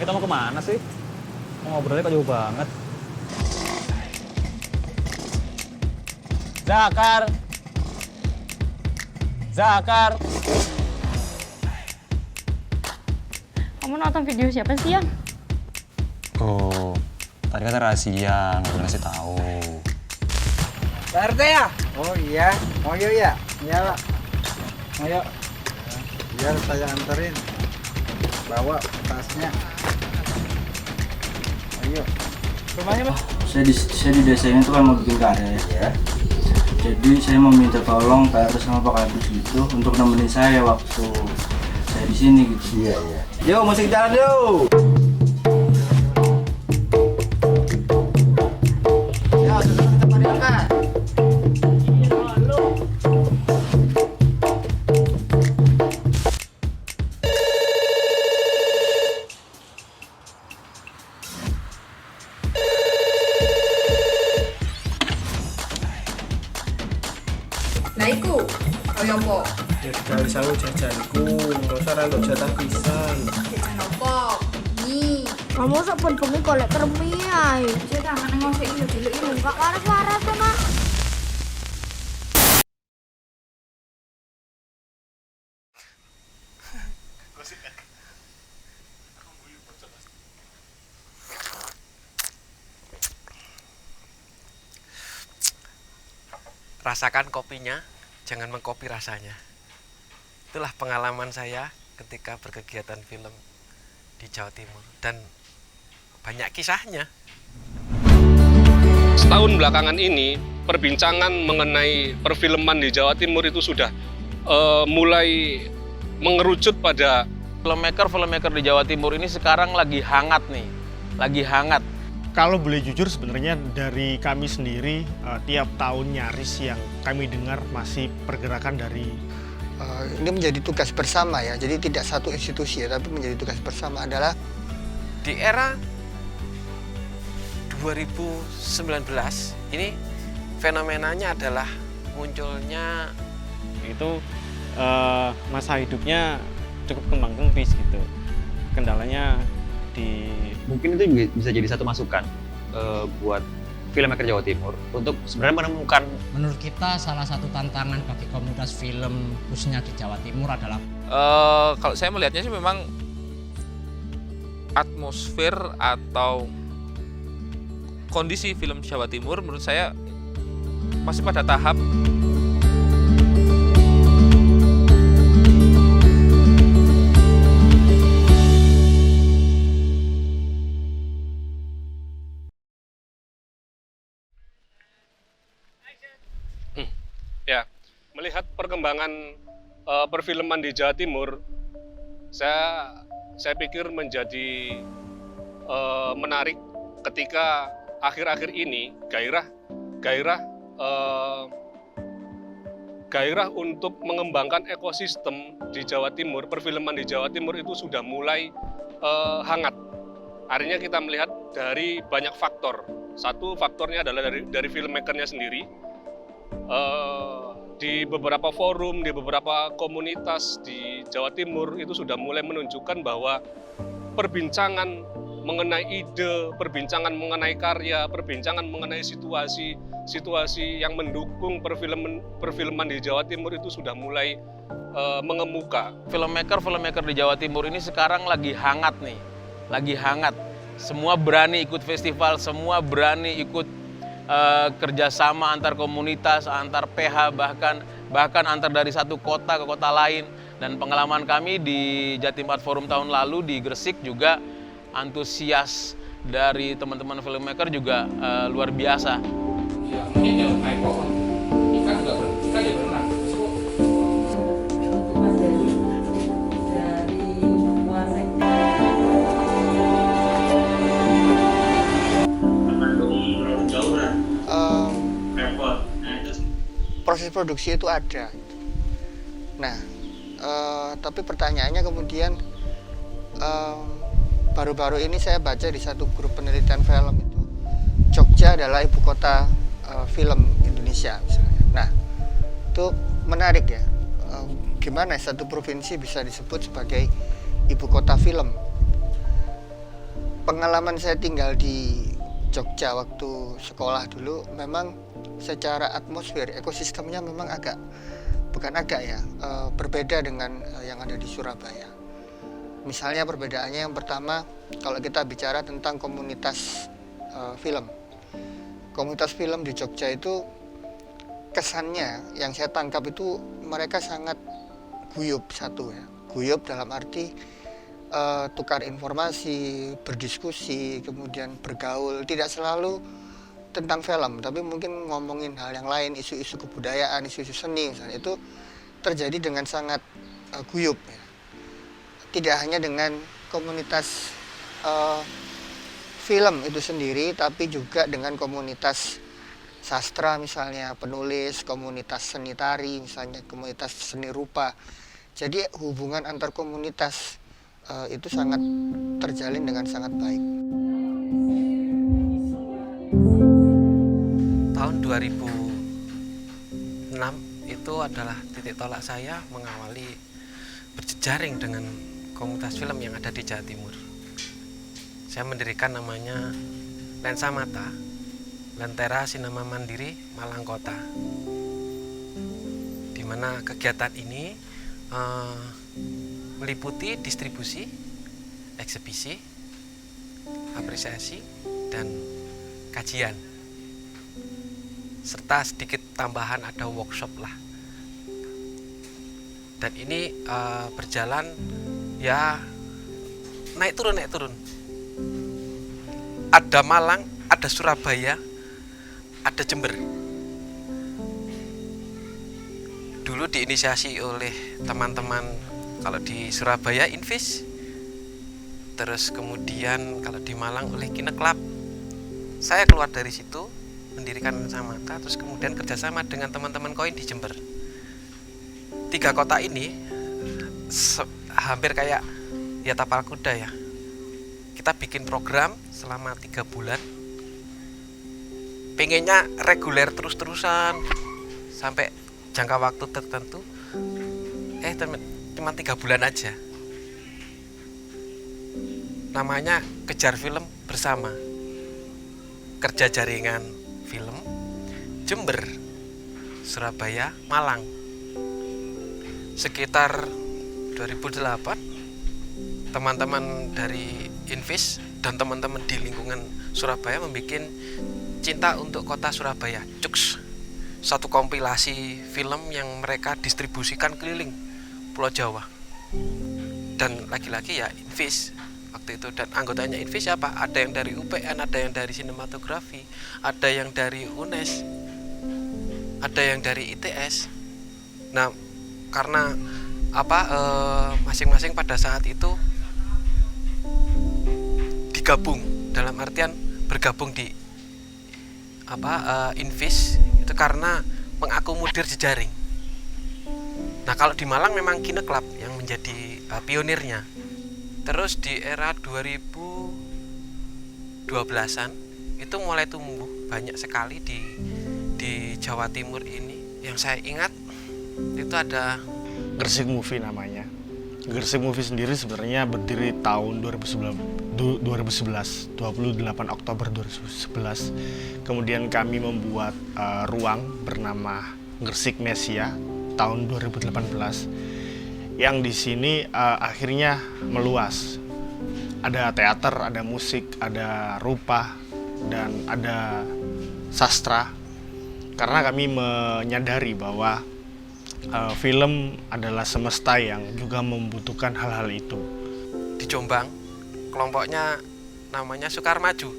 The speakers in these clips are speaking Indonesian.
kita mau kemana sih? Mau ngobrolnya kok jauh banget. Zakar! Zakar! Kamu nonton video siapa sih, Yang? Oh, tadi kata rahasia, nggak boleh kasih tahu. Pak RT ya? Oh iya, mau yuk ya? Iya Pak. Mau yuk. Biar saya anterin. Bawa tasnya. Ayo. Rumahnya Pak? Saya di desa ini tuh kan mau bikin karya ya. Jadi saya mau minta tolong Pak RT sama Pak Kadus gitu untuk nemenin saya waktu saya di sini gitu. Iya iya. Yuk musik jalan yuk. Ya, sudah kita panggilkan. Nah iku, kaya apa? Ya sekali sangu jajanku, masa ora untuk jatah pisan. Jajan apa? Nih, Kamu saben bengi golek kermi ae. saya tangan ngosek iki dulu iki. Enggak waras-waras tuh, Mak. Rasakan kopinya, jangan mengkopi rasanya. Itulah pengalaman saya ketika berkegiatan film di Jawa Timur dan banyak kisahnya. Setahun belakangan ini, perbincangan mengenai perfilman di Jawa Timur itu sudah mulai mengerucut pada Filmmaker di Jawa Timur ini sekarang lagi hangat nih, lagi hangat. Kalau boleh jujur sebenarnya dari kami sendiri tiap tahun nyaris yang kami dengar masih pergerakan dari Ini menjadi tugas bersama ya. Jadi tidak satu institusi ya, tapi menjadi tugas bersama adalah Di era 2019 ini fenomenanya adalah munculnya Itu masa hidupnya cukup kembang kempis gitu. Kendalanya di Mungkin itu bisa jadi satu masukan buat filmmaker Jawa Timur untuk sebenarnya menemukan. Menurut kita salah satu tantangan bagi komunitas film khususnya di Jawa Timur adalah kalau saya melihatnya sih memang atmosfer atau kondisi film Jawa Timur menurut saya masih pada tahap ya melihat perkembangan perfilman di Jawa Timur, saya pikir menjadi menarik ketika akhir-akhir ini gairah untuk mengembangkan ekosistem di Jawa Timur, perfilman di Jawa Timur itu sudah mulai hangat. Artinya kita melihat dari banyak faktor. Satu faktornya adalah dari filmmakernya sendiri. Di beberapa forum, di beberapa komunitas di Jawa Timur itu sudah mulai menunjukkan bahwa perbincangan mengenai ide, perbincangan mengenai karya, perbincangan mengenai situasi yang mendukung perfilman di Jawa Timur itu sudah mulai mengemuka. Filmmaker di Jawa Timur ini sekarang lagi hangat nih, lagi hangat. Semua berani ikut festival, semua berani ikut kerjasama antar komunitas, antar PH, bahkan antar dari satu kota ke kota lain. Dan pengalaman kami di Jatim Art Forum tahun lalu di Gresik juga antusias dari teman-teman filmmaker juga luar biasa. proses produksi itu ada. Nah, tapi pertanyaannya kemudian baru-baru ini saya baca di satu grup penelitian film itu Jogja adalah ibu kota film Indonesia misalnya. Nah, itu menarik ya. Gimana satu provinsi bisa disebut sebagai ibu kota film? Pengalaman saya tinggal di Jogja waktu sekolah dulu, memang secara atmosfer, ekosistemnya memang berbeda dengan yang ada di Surabaya. Misalnya perbedaannya yang pertama, kalau kita bicara tentang komunitas film. Komunitas film di Jogja itu kesannya yang saya tangkap itu mereka sangat guyup Guyup dalam arti tukar informasi, berdiskusi, kemudian bergaul, tidak selalu tentang film, tapi mungkin ngomongin hal yang lain, isu-isu kebudayaan, isu-isu seni misalnya, itu terjadi dengan sangat guyup. Tidak hanya dengan komunitas film itu sendiri, tapi juga dengan komunitas sastra misalnya, penulis, komunitas seni tari misalnya, komunitas seni rupa. Jadi hubungan antar komunitas itu sangat terjalin dengan sangat baik. Tahun 2006 itu adalah titik tolak saya mengawali berjejaring dengan komunitas film yang ada di Jawa Timur. Saya mendirikan namanya Lensa Mata, Lentera Sinema Mandiri Malang Kota, di mana kegiatan ini meliputi distribusi, eksebisi, apresiasi, dan kajian, serta sedikit tambahan ada workshop lah. Dan ini berjalan ya naik turun. Ada Malang, ada Surabaya, ada Jember. Dulu diinisiasi oleh teman-teman, kalau di Surabaya Invis, terus kemudian kalau di Malang oleh Kineklab. Saya keluar dari situ mendirikan Lensa Mata, terus kemudian kerjasama dengan teman-teman Koin di Jember. 3 kota ini hampir kayak ya tapal kuda ya. Kita bikin program selama 3 bulan, pengennya reguler terus-terusan sampai jangka waktu tertentu. Cuma 3 bulan aja. Namanya Kejar Film Bersama, kerja jaringan film Jember, Surabaya, Malang. Sekitar 2008 teman-teman dari Invis dan teman-teman di lingkungan Surabaya membuat Cinta untuk Kota Surabaya, CUKS, satu kompilasi film yang mereka distribusikan keliling Pulau Jawa. Dan lagi-lagi ya Invis waktu itu, dan anggotanya Invis siapa? Ada yang dari UPN, ada yang dari sinematografi, ada yang dari UNES, ada yang dari ITS. Nah, karena masing-masing pada saat itu digabung, dalam artian bergabung di Invis itu karena mengakomodir jejaring. Nah, kalau di Malang memang Kineklab yang menjadi pionirnya. Terus di era 2012-an itu mulai tumbuh banyak sekali di Jawa Timur ini. Yang saya ingat itu ada Gresik Movie namanya. Gresik Movie sendiri sebenarnya berdiri tahun 2011, 28 Oktober 2011. Kemudian kami membuat ruang bernama Gresik Mesia tahun 2018. Yang di sini akhirnya meluas. Ada teater, ada musik, ada rupa, dan ada sastra. Karena kami menyadari bahwa film adalah semesta yang juga membutuhkan hal-hal itu. Di Jombang, kelompoknya namanya Sukar Maju,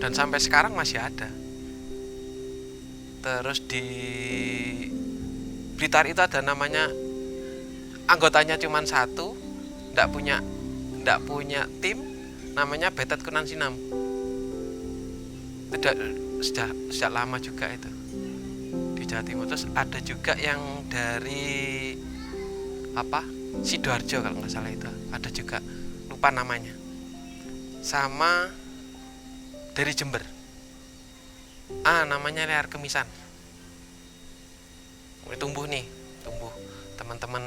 dan sampai sekarang masih ada. Terus di Blitar itu ada namanya, anggotanya cuma 1, ndak punya tim, namanya Betet Kunan Sinam. Sejak lama juga itu di Jawa Timur. Terus ada juga yang dari Sidoarjo kalau nggak salah, itu ada juga, lupa namanya. Sama dari Jember, namanya Lear Kemisan. Tumbuh teman-teman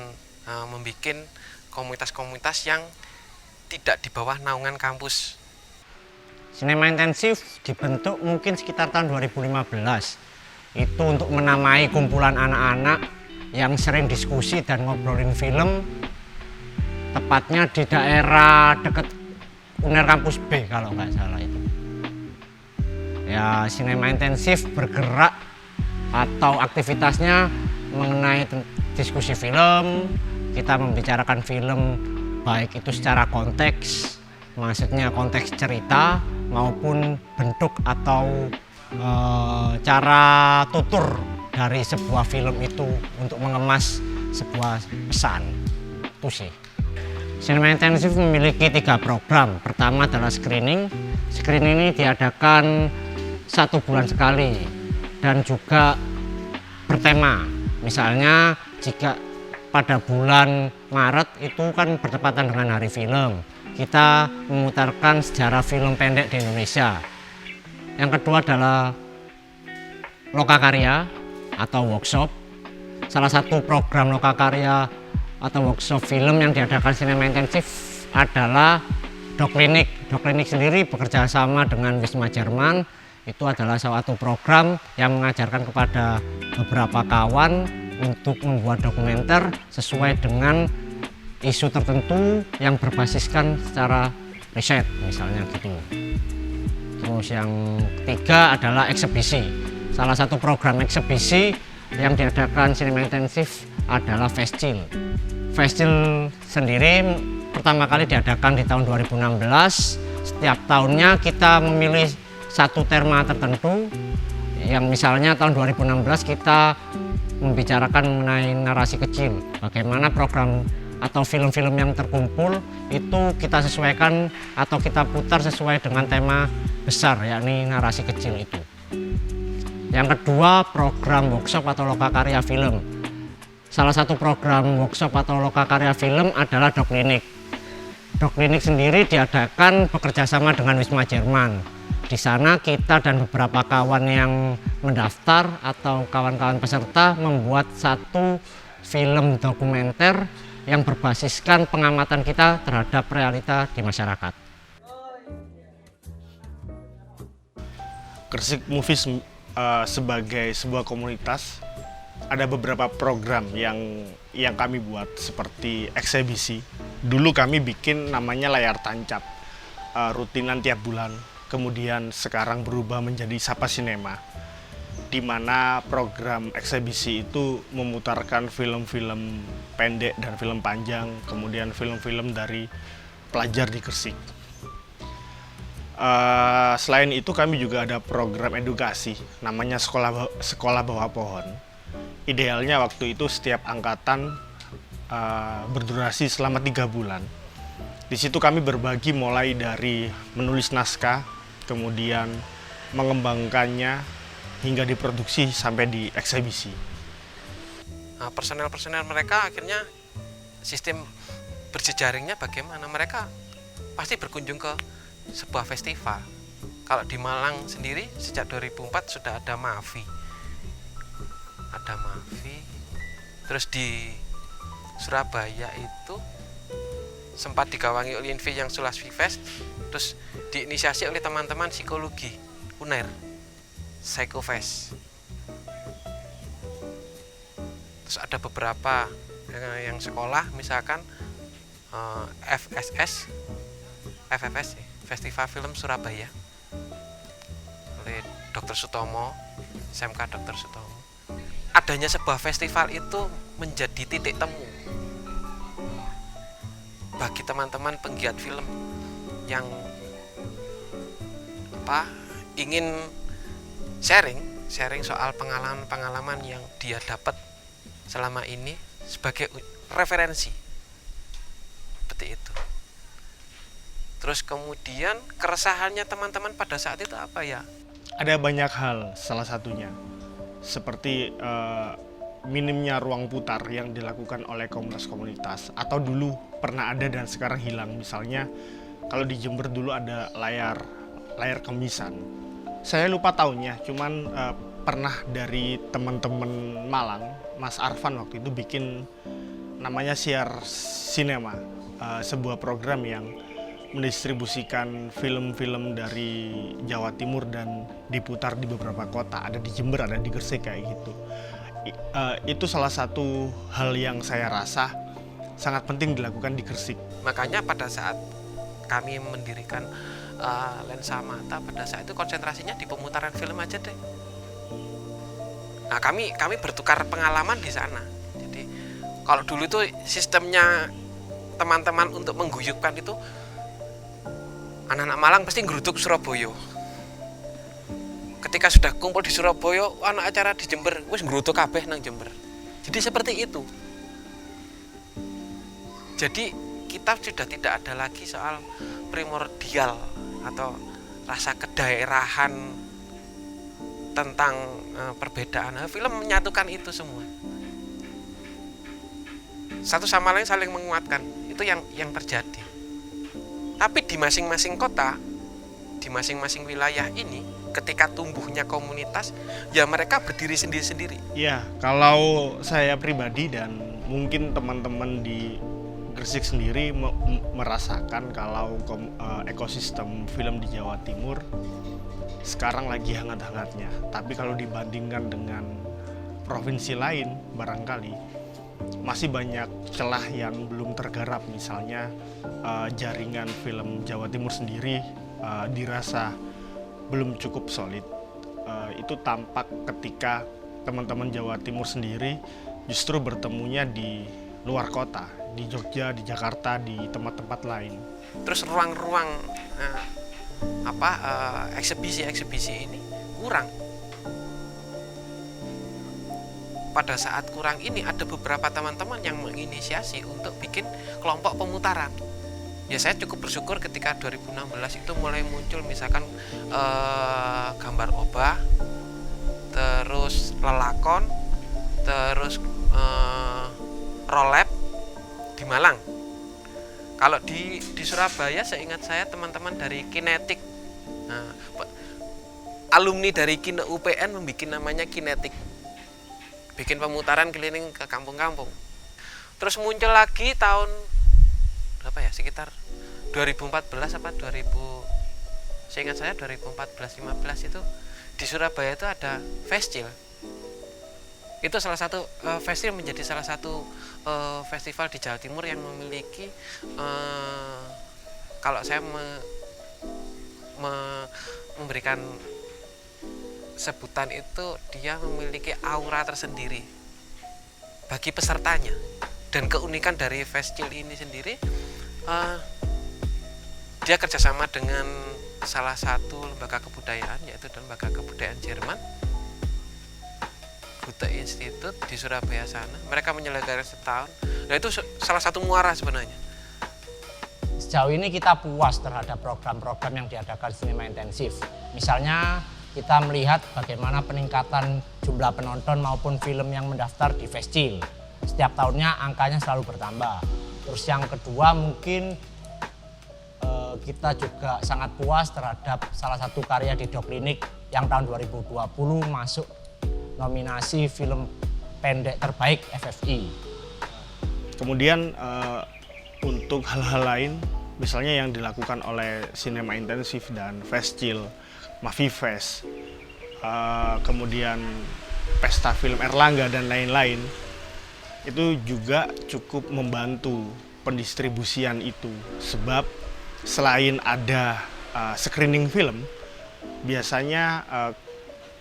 membuat komunitas-komunitas yang tidak di bawah naungan kampus. Sinema intensif dibentuk mungkin sekitar tahun 2015. Itu untuk menamai kumpulan anak-anak yang sering diskusi dan ngobrolin film, tepatnya di daerah dekat UNER Kampus B kalau nggak salah itu. Ya, sinema intensif bergerak atau aktivitasnya mengenai diskusi film. Kita membicarakan film baik itu secara konteks, maksudnya konteks cerita maupun bentuk atau cara tutur dari sebuah film itu untuk mengemas sebuah pesan. Itu sih. Sinema intensif memiliki 3 program. Pertama adalah screening. Screening ini diadakan 1 bulan sekali dan juga bertema. Misalnya jika pada bulan Maret itu kan bertepatan dengan Hari Film, kita memutarkan sejarah film pendek di Indonesia. Yang kedua adalah lokakarya atau workshop. Salah satu program lokakarya atau workshop film yang diadakan sinema intensif adalah Doklinik. Doklinik sendiri bekerja sama dengan Wisma Jerman. Itu adalah suatu program yang mengajarkan kepada beberapa kawan untuk membuat dokumenter sesuai dengan isu tertentu yang berbasiskan secara riset, misalnya gitu. Terus yang ketiga adalah eksebisi. Salah satu program eksebisi yang diadakan sinema intensif adalah Festil. Festil sendiri pertama kali diadakan di tahun 2016. Setiap tahunnya kita memilih satu tema tertentu. Yang misalnya tahun 2016 kita membicarakan mengenai narasi kecil. Bagaimana program atau film-film yang terkumpul itu kita sesuaikan atau kita putar sesuai dengan tema besar, yakni narasi kecil itu. Yang kedua, program workshop atau lokakarya film. Salah satu program workshop atau lokakarya film adalah Doklinik. Doklinik sendiri diadakan bekerjasama dengan Wisma Jerman. Di sana kita dan beberapa kawan yang mendaftar atau kawan-kawan peserta membuat satu film dokumenter yang berbasiskan pengamatan kita terhadap realita di masyarakat. Gresik Movies sebagai sebuah komunitas ada beberapa program yang kami buat seperti eksebisi. Dulu kami bikin namanya layar tancap, rutinan tiap bulan. Kemudian sekarang berubah menjadi Sapa Sinema, di mana program eksebisi itu memutarkan film-film pendek dan film panjang, kemudian film-film dari pelajar di Gresik. Selain itu kami juga ada program edukasi, namanya Sekolah Bawah Pohon. Idealnya waktu itu setiap angkatan berdurasi selama 3 bulan. Di situ kami berbagi mulai dari menulis naskah, kemudian mengembangkannya hingga diproduksi sampai di eksebisi. Nah, personel-personel mereka akhirnya sistem berjejaringnya bagaimana? Mereka pasti berkunjung ke sebuah festival. Kalau di Malang sendiri sejak 2004 sudah ada MAFI. Ada MAFI. Terus di Surabaya itu sempat digawangi oleh Invi yang Sulasvi Fest, terus diinisiasi oleh teman-teman psikologi UNER, Psychofest. Terus ada beberapa yang sekolah, misalkan FFS, Festival Film Surabaya, oleh Dr. Sutomo, SMK Dr. Sutomo. Adanya sebuah festival itu menjadi titik temu bagi teman-teman penggiat film yang ingin sharing soal pengalaman-pengalaman yang dia dapat selama ini sebagai referensi. Seperti itu. Terus kemudian keresahannya teman-teman pada saat itu apa ya? Ada banyak hal, salah satunya seperti minimnya ruang putar yang dilakukan oleh komunitas-komunitas, atau dulu pernah ada dan sekarang hilang. Misalnya kalau di Jember dulu ada layar kemisan. Saya lupa tahunnya, cuman pernah dari teman-teman Malang, Mas Arfan waktu itu bikin namanya Siar Sinema, sebuah program yang mendistribusikan film-film dari Jawa Timur dan diputar di beberapa kota, ada di Jember, ada di Gresik kayak gitu. Itu salah satu hal yang saya rasa sangat penting dilakukan di Gresik. Makanya pada saat kami mendirikan Lensa Mata, pada saat itu konsentrasinya di pemutaran film aja deh. Nah, kami bertukar pengalaman di sana. Jadi kalau dulu itu sistemnya teman-teman untuk mengguyupkan itu anak-anak Malang pasti ngeruduk Surabaya. Ketika sudah kumpul di Surabaya, anak acara di Jember wis ngeruduk kabeh nang Jember. Jadi seperti itu. Jadi kita sudah tidak ada lagi soal primordial atau rasa kedaerahan tentang perbedaan. Film menyatukan itu semua. Satu sama lain saling menguatkan. Itu yang terjadi. Tapi di masing-masing kota, di masing-masing wilayah ini, ketika tumbuhnya komunitas, ya mereka berdiri sendiri-sendiri. Ya, kalau saya pribadi dan mungkin teman-teman di Gresik sendiri merasakan kalau ekosistem film di Jawa Timur sekarang lagi hangat-hangatnya. Tapi kalau dibandingkan dengan provinsi lain, barangkali masih banyak celah yang belum tergarap. Misalnya jaringan film Jawa Timur sendiri dirasa belum cukup solid. Itu tampak ketika teman-teman Jawa Timur sendiri justru bertemunya di luar kota, di Jogja, di Jakarta, di tempat-tempat lain. Terus ruang-ruang eksibisi-eksibisi ini kurang. Pada saat kurang ini ada beberapa teman-teman yang menginisiasi untuk bikin kelompok pemutaran. Ya saya cukup bersyukur ketika 2016 itu mulai muncul misalkan gambar obah, terus lelakon, terus rolep di Malang. Kalau di Surabaya seingat saya teman-teman dari Kinetik, alumni dari Kine UPN membuat namanya Kinetik, bikin pemutaran keliling ke kampung-kampung. Terus muncul lagi tahun berapa ya, sekitar 2014 apa 2000, seingat saya 2014-15 itu di Surabaya itu ada Festil. Itu salah satu Festil menjadi salah satu festival di Jawa Timur yang memiliki kalau saya memberikan sebutan itu, dia memiliki aura tersendiri bagi pesertanya. Dan keunikan dari Festil ini sendiri, dia kerjasama dengan salah satu lembaga kebudayaan, yaitu lembaga kebudayaan Jerman, Goethe Institut di Surabaya sana. Mereka menyelenggarakan setahun. Nah itu salah satu muara sebenarnya. Sejauh ini kita puas terhadap program-program yang diadakan Sinema Intensif. Misalnya kita melihat bagaimana peningkatan jumlah penonton maupun film yang mendaftar di Festil. Setiap tahunnya angkanya selalu bertambah. Terus yang kedua mungkin kita juga sangat puas terhadap salah satu karya di Doklinik yang tahun 2020 masuk nominasi film pendek terbaik FFI. Kemudian untuk hal-hal lain, misalnya yang dilakukan oleh Sinema Intensif dan Festil, Mafifest, kemudian Pesta Film Erlangga dan lain-lain, itu juga cukup membantu pendistribusian itu. Sebab selain ada screening film, biasanya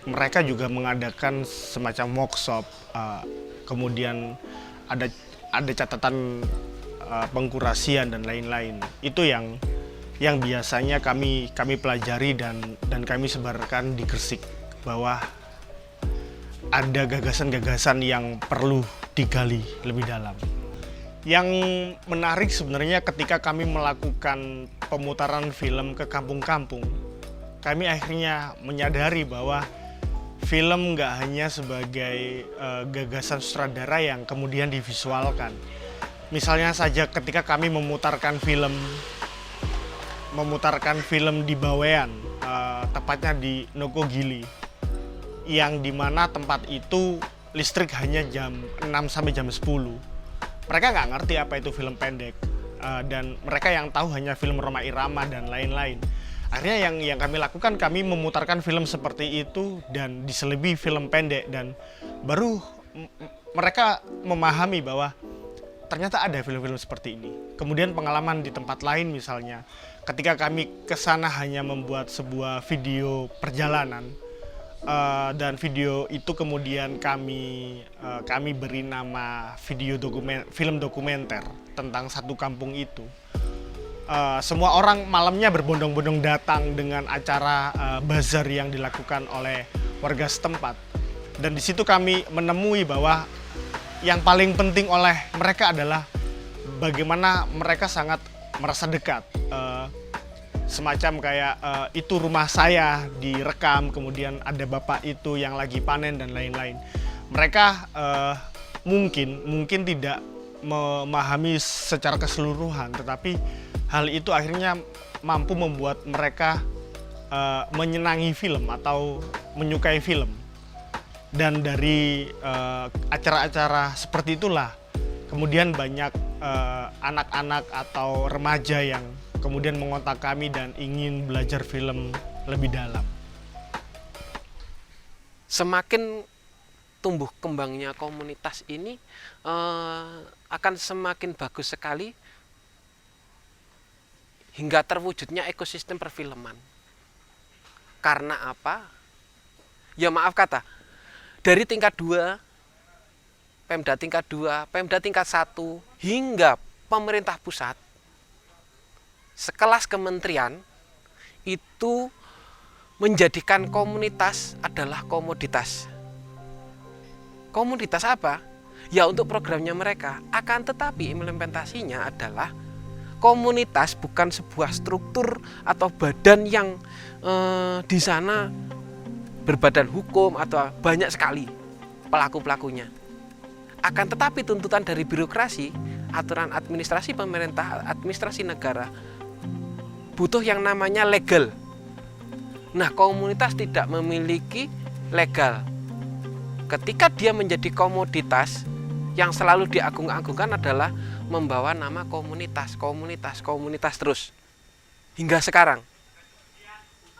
mereka juga mengadakan semacam workshop, kemudian ada catatan pengkurasian dan lain-lain. Itu yang biasanya kami pelajari dan kami sebarkan di Gresik, bahwa ada gagasan-gagasan yang perlu digali lebih dalam. Yang menarik sebenarnya ketika kami melakukan pemutaran film ke kampung-kampung, kami akhirnya menyadari bahwa film nggak hanya sebagai gagasan sutradara yang kemudian divisualkan. Misalnya saja ketika kami memutarkan film di Bawean, tepatnya di Nokogili, yang dimana tempat itu listrik hanya jam 6 sampai jam 10. Mereka nggak ngerti apa itu film pendek. dan mereka yang tahu hanya film Rhoma Irama dan lain-lain. Akhirnya yang kami lakukan, kami memutarkan film seperti itu dan diselebi film pendek, dan baru mereka memahami bahwa ternyata ada film-film seperti ini. Kemudian pengalaman di tempat lain misalnya, ketika kami ke sana hanya membuat sebuah video perjalanan, dan video itu kemudian kami beri nama film dokumenter tentang satu kampung itu. Semua orang malamnya berbondong-bondong datang dengan acara bazar yang dilakukan oleh warga setempat. Dan di situ kami menemui bahwa yang paling penting oleh mereka adalah bagaimana mereka sangat merasa dekat. Semacam kayak itu rumah saya direkam, kemudian ada bapak itu yang lagi panen dan lain-lain. Mereka mungkin tidak memahami secara keseluruhan, tetapi hal itu akhirnya mampu membuat mereka menyenangi film atau menyukai film. Dan dari acara-acara seperti itulah kemudian banyak anak-anak atau remaja yang kemudian mengontak kami dan ingin belajar film lebih dalam. Semakin tumbuh kembangnya komunitas ini akan semakin bagus sekali hingga terwujudnya ekosistem perfilman. Karena apa? Ya maaf kata, dari tingkat 2, Pemda tingkat 2, Pemda tingkat 1, hingga pemerintah pusat, sekelas kementerian, itu menjadikan komunitas adalah komoditas. Komoditas apa? Ya untuk programnya mereka, akan tetapi implementasinya adalah komunitas, bukan sebuah struktur atau badan yang di sana berbadan hukum atau banyak sekali pelaku-pelakunya. Akan tetapi tuntutan dari birokrasi, aturan administrasi pemerintah, administrasi negara, butuh yang namanya legal. Nah, komunitas tidak memiliki legal. Ketika dia menjadi komoditas, yang selalu diagung-agungkan adalah membawa nama komunitas terus. Hingga sekarang.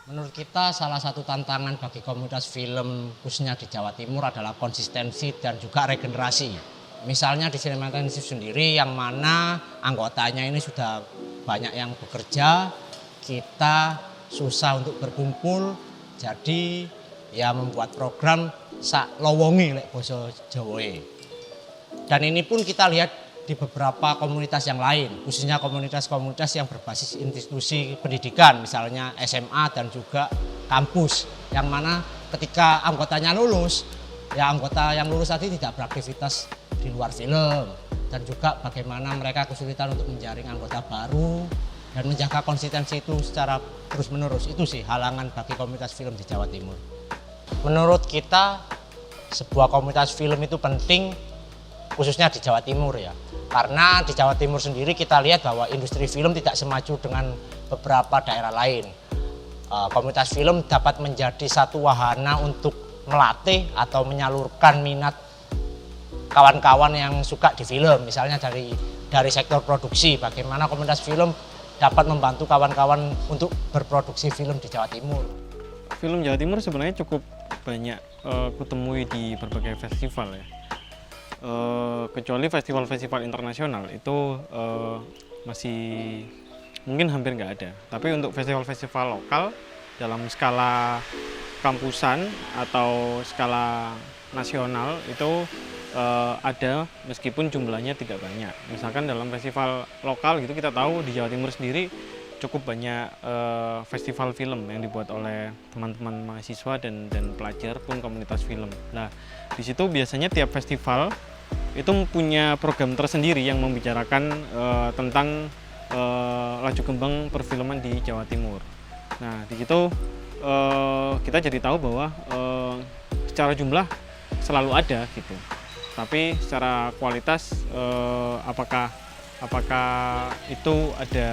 Menurut kita salah satu tantangan bagi komunitas film khususnya di Jawa Timur adalah konsistensi dan juga regenerasi. Misalnya di Cinema Intensif sendiri yang mana anggotanya ini sudah banyak yang bekerja, kita susah untuk berkumpul, jadi ya membuat program sak lowongi lek basa Jawa. Dan ini pun kita lihat di beberapa komunitas yang lain, khususnya komunitas-komunitas yang berbasis institusi pendidikan, misalnya SMA dan juga kampus, yang mana ketika anggotanya lulus, ya anggota yang lulus tadi tidak beraktivitas di luar film, dan juga bagaimana mereka kesulitan untuk menjaring anggota baru dan menjaga konsistensi itu secara terus-menerus. Itu sih halangan bagi komunitas film di Jawa Timur. Menurut kita, sebuah komunitas film itu penting khususnya di Jawa Timur ya. Karena di Jawa Timur sendiri kita lihat bahwa industri film tidak semaju dengan beberapa daerah lain. Komunitas film dapat menjadi satu wahana untuk melatih atau menyalurkan minat kawan-kawan yang suka di film. Misalnya dari sektor produksi, bagaimana komunitas film dapat membantu kawan-kawan untuk berproduksi film di Jawa Timur. Film Jawa Timur sebenarnya cukup banyak kutemui di berbagai festival ya. Kecuali festival-festival internasional itu masih mungkin hampir nggak ada. Tapi untuk festival-festival lokal dalam skala kampusan atau skala nasional itu ada, meskipun jumlahnya tidak banyak. Misalkan dalam festival lokal gitu kita tahu di Jawa Timur sendiri cukup banyak festival film yang dibuat oleh teman-teman mahasiswa dan pelajar pun komunitas film. Nah, di situ biasanya tiap festival itu punya program tersendiri yang membicarakan tentang laju kembang perfilman di Jawa Timur. Nah, di situ kita jadi tahu bahwa secara jumlah selalu ada gitu. Tapi secara kualitas apakah itu ada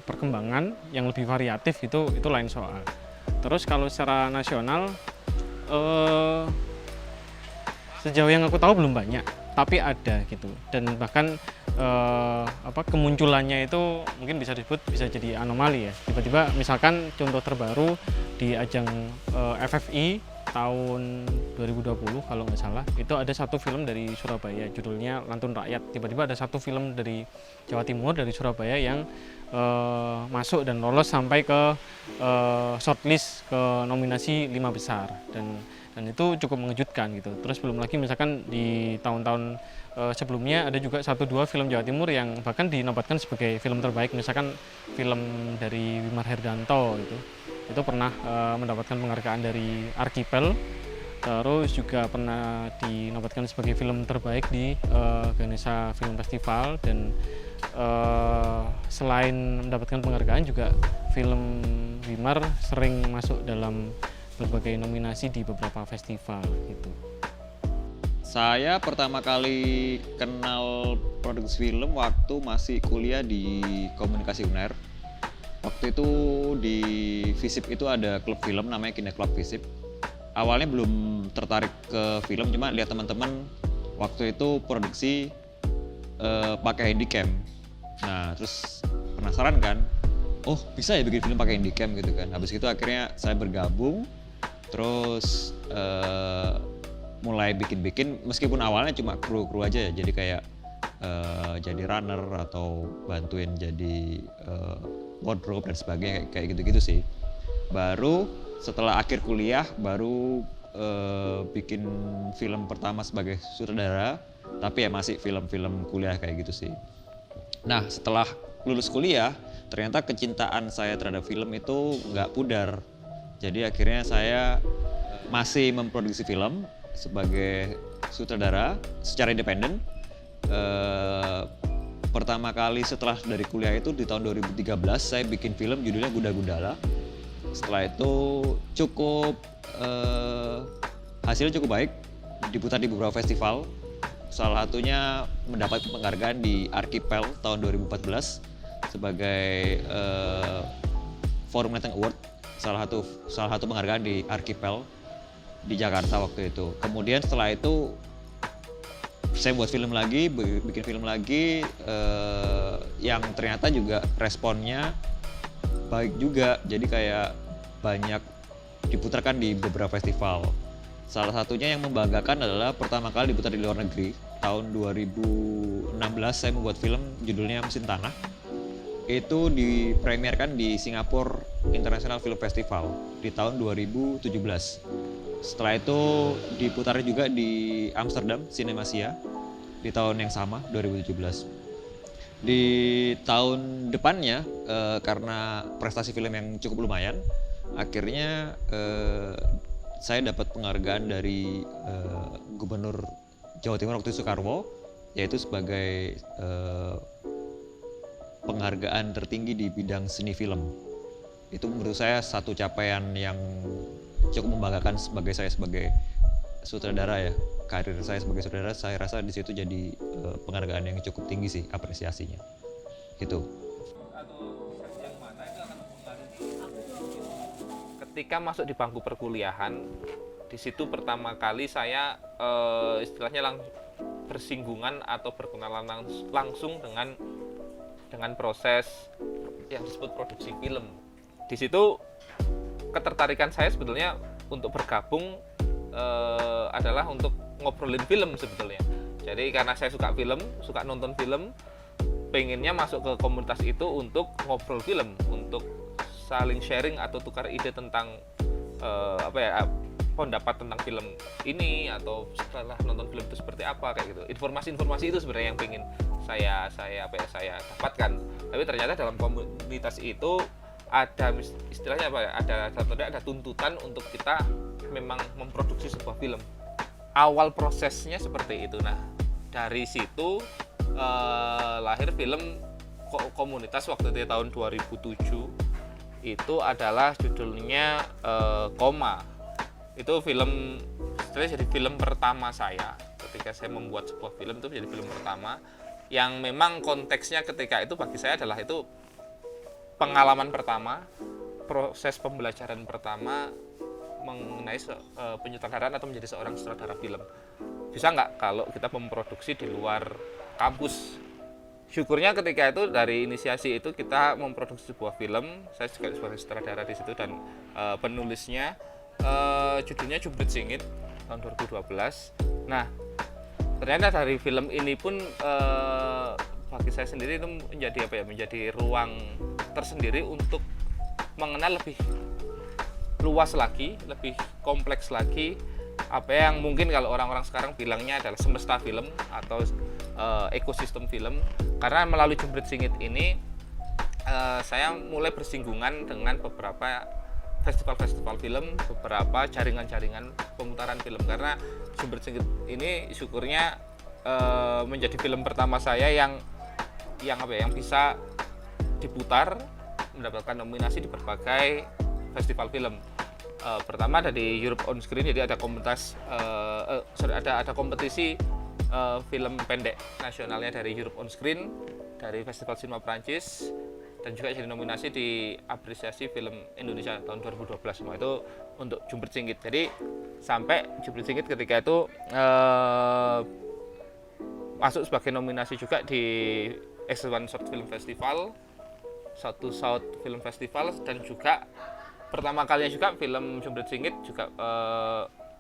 perkembangan yang lebih variatif, itu lain soal. Terus kalau secara nasional sejauh yang aku tahu belum banyak, tapi ada gitu. Dan bahkan kemunculannya itu mungkin bisa disebut bisa jadi anomali ya. Tiba-tiba misalkan contoh terbaru di ajang FFI tahun 2020 kalau nggak salah, itu ada satu film dari Surabaya judulnya Lantun Rakyat. Tiba-tiba ada satu film dari Jawa Timur, dari Surabaya yang masuk dan lolos sampai ke shortlist ke nominasi 5 besar, dan itu cukup mengejutkan gitu. Terus belum lagi misalkan di tahun-tahun sebelumnya ada juga 1-2 film Jawa Timur yang bahkan dinobatkan sebagai film terbaik, misalkan film dari Wimar Herdanto itu pernah mendapatkan penghargaan dari Archipel, terus juga pernah dinobatkan sebagai film terbaik di Ganesha Film Festival, dan selain mendapatkan penghargaan juga film Wimar sering masuk dalam berbagai nominasi di beberapa festival gitu. Saya pertama kali kenal produksi film waktu masih kuliah di Komunikasi UNER. Waktu itu di FISIP itu ada klub film namanya Kine Club FISIP. Awalnya belum tertarik ke film, cuma lihat teman-teman waktu itu produksi pakai handycam. Nah, terus penasaran kan, oh bisa ya bikin film pakai handycam gitu kan. Habis itu akhirnya saya bergabung, terus mulai bikin-bikin, meskipun awalnya cuma kru-kru aja ya, jadi kayak jadi runner atau bantuin jadi wardrobe dan sebagainya, kayak gitu-gitu sih. Baru setelah akhir kuliah baru bikin film pertama sebagai sutradara, tapi ya masih film-film kuliah kayak gitu sih. Nah, setelah lulus kuliah ternyata kecintaan saya terhadap film itu nggak pudar. Jadi akhirnya saya masih memproduksi film sebagai sutradara secara independen. Pertama kali setelah dari kuliah itu di tahun 2013 saya bikin film judulnya Gunda Gundala. Setelah itu cukup hasilnya cukup baik, diputar di beberapa festival. Salah satunya mendapat penghargaan di Archipel tahun 2014 sebagai Forum Netting Award, salah satu penghargaan di Archipel di Jakarta waktu itu. Kemudian setelah itu saya buat film lagi, bikin film lagi yang ternyata juga responnya baik juga. Jadi kayak banyak diputarkan di beberapa festival. Salah satunya yang membanggakan adalah pertama kali diputar di luar negeri. Tahun 2016 saya membuat film judulnya Mesin Tanah. Itu dipremierkan di Singapore International Film Festival di tahun 2017. Setelah itu diputar juga di Amsterdam Cinemasia di tahun yang sama, 2017. Di tahun depannya karena prestasi film yang cukup lumayan, akhirnya saya dapat penghargaan dari Gubernur Jawa Timur waktu itu Soekarwo, yaitu sebagai penghargaan tertinggi di bidang seni film. Itu menurut saya satu capaian yang cukup membanggakan saya sebagai sutradara ya. Karir saya sebagai sutradara, saya rasa di situ jadi penghargaan yang cukup tinggi sih apresiasinya. Gitu. Ketika masuk di bangku perkuliahan, di situ pertama kali saya istilahnya bersinggungan atau berkenalan langsung dengan proses yang disebut produksi film. Di situ ketertarikan saya sebetulnya untuk bergabung adalah untuk ngobrolin film sebetulnya. Jadi karena saya suka film, suka nonton film, pengennya masuk ke komunitas itu untuk ngobrol film, untuk saling sharing atau tukar ide tentang pendapat tentang film ini, atau setelah nonton film itu seperti apa, kayak gitu. Informasi-informasi itu sebenarnya yang pengen saya dapatkan. Tapi ternyata dalam komunitas itu ada istilahnya ada tuntutan untuk kita memang memproduksi sebuah film. Awal prosesnya seperti itu. Nah, dari situ lahir film komunitas waktu itu tahun 2007. Itu adalah judulnya Koma. Itu film, istilahnya jadi film pertama saya. Ketika saya membuat sebuah film, itu menjadi film pertama yang memang konteksnya ketika itu bagi saya adalah itu pengalaman pertama, proses pembelajaran pertama mengenai penyutradaraan atau menjadi seorang sutradara film. Bisa nggak kalau kita memproduksi di luar kampus? syukurnya ketika itu dari inisiasi itu kita memproduksi sebuah film. Saya juga sebagai sutradara di situ dan penulisnya judulnya Jumprit Singit tahun 2012. Nah, ternyata dari film ini pun bagi saya sendiri itu menjadi ruang tersendiri untuk mengenal lebih luas lagi, lebih kompleks lagi apa yang mungkin kalau orang-orang sekarang bilangnya adalah semesta film atau ekosistem film. Karena melalui Jumprit Singit ini saya mulai bersinggungan dengan beberapa festival-festival film, beberapa jaringan-jaringan pemutaran film. Karena Jumprit Singit ini syukurnya menjadi film pertama saya yang bisa diputar, mendapatkan nominasi di berbagai festival film. Pertama ada di Europe on Screen, jadi ada ada kompetisi film pendek nasionalnya dari Europe on Screen, dari Festival Cinema Prancis, dan juga jadi nominasi di apresiasi film Indonesia tahun 2012. Semua itu untuk Jumprit Singit. Jadi sampai Jumprit Singit ketika itu masuk sebagai nominasi juga di X1 Short Film Festival, satu South Film Festival, dan juga pertama kalinya juga film Jumprit Singit juga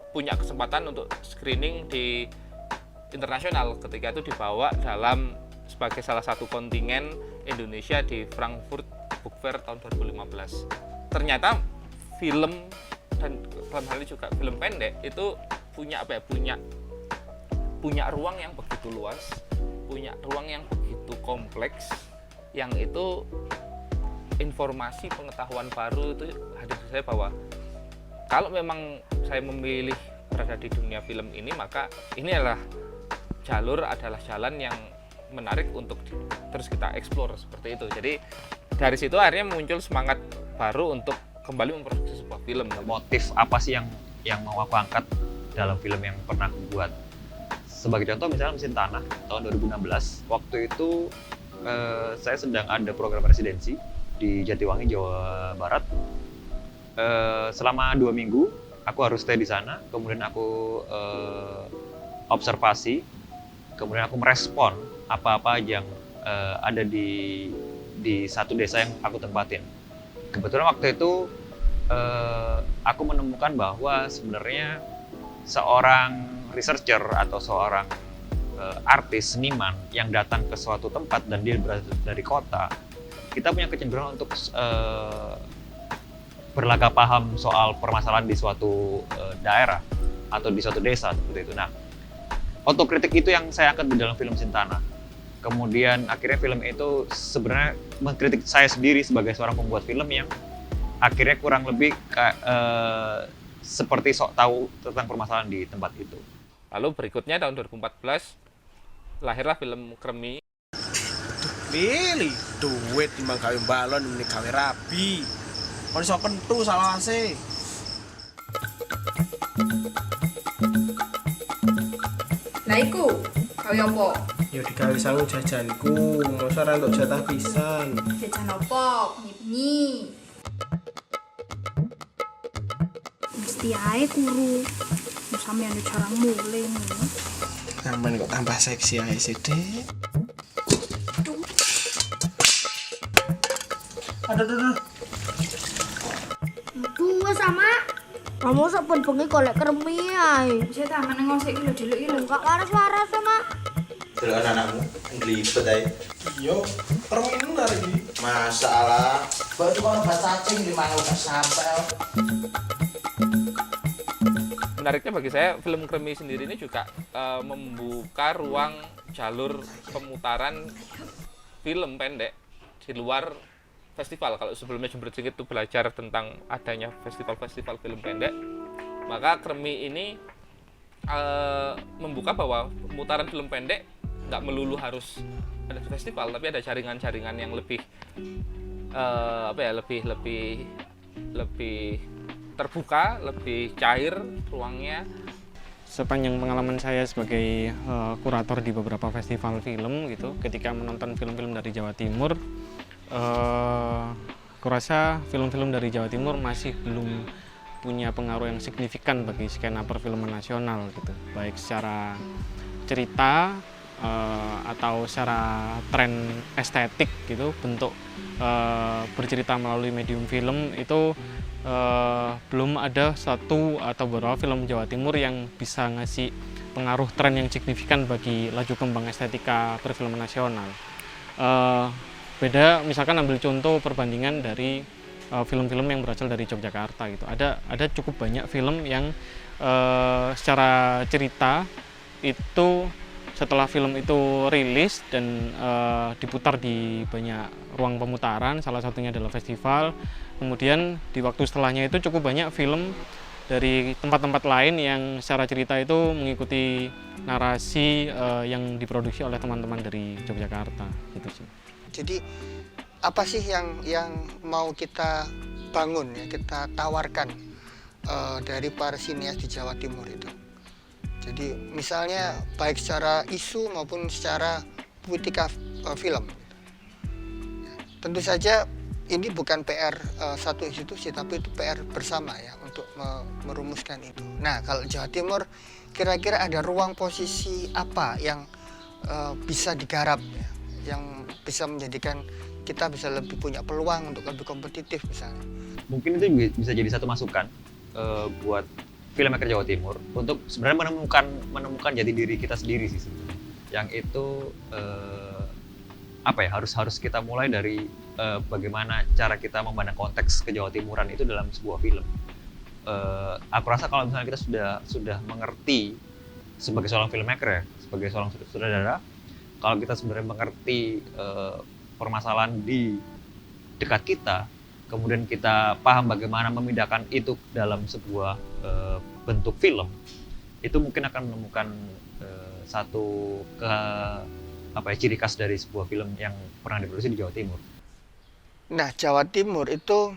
punya kesempatan untuk screening di internasional. Ketika itu dibawa dalam sebagai salah satu kontingen Indonesia di Frankfurt Book Fair tahun 2015. Ternyata film dan dalam hal ini juga film pendek itu punya ruang yang begitu luas, punya ruang yang begitu kompleks, yang itu informasi pengetahuan baru itu hadir di saya bahwa kalau memang saya memilih berada di dunia film ini, maka ini adalah jalan yang menarik untuk terus kita eksplor seperti itu. Jadi dari situ akhirnya muncul semangat baru untuk kembali memproduksi sebuah film. Motif apa sih yang mau aku angkat dalam film yang pernah aku buat? Sebagai contoh misalnya Mesin Tanah tahun 2016. Waktu itu saya sedang ada program residensi di Jatiwangi, Jawa Barat. Selama 2 minggu aku harus stay di sana, kemudian aku observasi, kemudian aku merespon apa-apa yang ada di satu desa yang aku tempatin. Kebetulan waktu itu aku menemukan bahwa sebenarnya seorang researcher atau seorang artis, seniman yang datang ke suatu tempat dan dia berasal dari kota, kita punya kecenderungan untuk berlagak paham soal permasalahan di suatu daerah atau di suatu desa seperti itu. Nah, otokritik itu yang saya angkat di dalam film Mesin Tanah. Kemudian akhirnya film itu sebenarnya mengkritik saya sendiri sebagai seorang pembuat film yang akhirnya kurang lebih seperti sok tahu tentang permasalahan di tempat itu. Lalu berikutnya tahun 2014 lahirlah film Kremi. Pilih duit timbang gawe balon mending gawe rabi. Kon iso kentu salawase. Lah iku, gawe apa? Ya digawe sangu jajanku, masa ora entuk jatah pisan. Jajan apa? Bengi. Mesti ae kuru. Sampeyan jarang mulai ngono. Sampeyan kok tambah seksi ae sih, Dek. Aduh. Tunggu sama. Kamu saben bengi golek kremi ae. Wis ta meneng ngosik iki lho delok iki lho. Enggak waras-waras sama. Delok anakmu nglibet ae. Iya, kremi nu hari iki. Masalah. Baru kono bahas cacing 5 udah sampel. Menariknya bagi saya film Kremi sendiri ini juga membuka ruang jalur pemutaran film pendek di luar festival. Kalau sebelumnya Jumprit Singit itu belajar tentang adanya festival-festival film pendek, maka Kremi ini membuka bahwa pemutaran film pendek nggak melulu harus ada festival, tapi ada jaringan-jaringan yang lebih lebih terbuka, lebih cair ruangnya. Sepanjang pengalaman saya sebagai kurator di beberapa festival film gitu, ketika menonton film-film dari Jawa Timur, kurasa film-film dari Jawa Timur masih belum punya pengaruh yang signifikan bagi skena perfilman nasional gitu, baik secara cerita atau secara tren estetik gitu, bentuk bercerita melalui medium film itu belum ada satu atau beberapa film Jawa Timur yang bisa ngasih pengaruh tren yang signifikan bagi laju kembang estetika perfilman nasional. Beda misalkan ambil contoh perbandingan dari film-film yang berasal dari Yogyakarta gitu. Ada cukup banyak film yang secara cerita itu setelah film itu rilis dan diputar di banyak ruang pemutaran, salah satunya adalah festival. Kemudian di waktu setelahnya itu cukup banyak film dari tempat-tempat lain yang secara cerita itu mengikuti narasi yang diproduksi oleh teman-teman dari Yogyakarta gitu sih. Jadi apa sih yang mau kita bangun ya, kita tawarkan dari para sinias di Jawa Timur itu? Jadi misalnya baik secara isu maupun secara politika film. Tentu saja ini bukan PR satu institusi, tapi itu PR bersama ya untuk merumuskan itu. Nah, kalau Jawa Timur kira-kira ada ruang posisi apa yang bisa digarap ya, yang bisa menjadikan kita bisa lebih punya peluang untuk lebih kompetitif misalnya. Mungkin itu bisa jadi satu masukan buat filmmaker Jawa Timur untuk sebenarnya menemukan jati diri kita sendiri sih sebenarnya. Yang itu harus kita mulai dari bagaimana cara kita memandang konteks ke Jawa Timuran itu dalam sebuah film. Aku rasa kalau misalnya kita sudah mengerti sebagai seorang filmmaker ya, sebagai seorang sutradara, kalau kita sebenarnya mengerti permasalahan di dekat kita, kemudian kita paham bagaimana memindahkan itu dalam sebuah bentuk film, itu mungkin akan menemukan satu ciri khas dari sebuah film yang pernah diproduksi di Jawa Timur. Nah, Jawa Timur itu